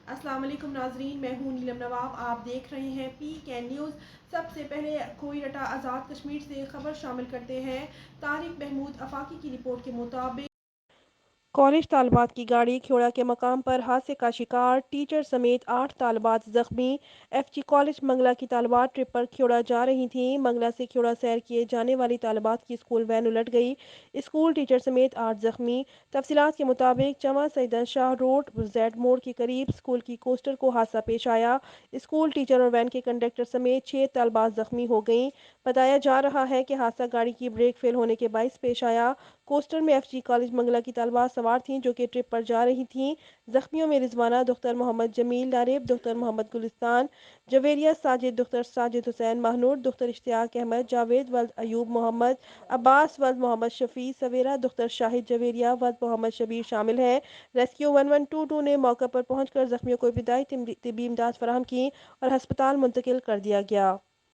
السلام علیکم ناظرین، میں ہوں نیلم نواب، آپ دیکھ رہے ہیں پی کین نیوز۔ سب سے پہلے کوئٹہ آزاد کشمیر سے خبر شامل کرتے ہیں۔ طارق محمود آفاقی کی رپورٹ کے مطابق کالج طالبات کی گاڑی کھیوڑہ کے مقام پر حادثے کا شکار، ٹیچر سمیت 8 طالبات زخمی۔ ایف جی کالج منگلہ کی طالبات ٹرپ پر کھیوڑہ جا رہی تھیں۔ منگلہ سے کھیوڑہ سیر کیے جانے والی طالبات کی اسکول وین الٹ گئی، اسکول ٹیچر سمیت 8 زخمی۔ تفصیلات کے مطابق چواں سیدن شاہ روڈ زیڈ موڑ کے قریب اسکول کی کوسٹر کو حادثہ پیش آیا۔ اسکول ٹیچر اور وین کے کنڈکٹر سمیت 6 طالبات زخمی ہو گئیں۔ بتایا جا رہا ہے کہ حادثہ گاڑی کی بریک فیل ہونے کے باعث پیش آیا۔ کوسٹر میں ایف جی کالج منگلہ کی طالبات سوار تھیں جو کہ ٹرپ پر جا رہی تھیں۔ زخمیوں میں رضوانہ دختر محمد جمیل لاریب، دختر محمد گلستان جویریہ ساجد، دختر ساجد حسین ماہنور، دختر اشتیاق احمد، جاوید ولد ایوب محمد، عباس ولد محمد شفیع سویرہ، دختر شاہد جویریہ ولد محمد شبیر شامل ہیں۔ ریسکیو 1122 نے موقع پر پہنچ کر زخمیوں کو ابتدائی طبی امداد فراہم کی اور ہسپتال منتقل کر دیا گیا۔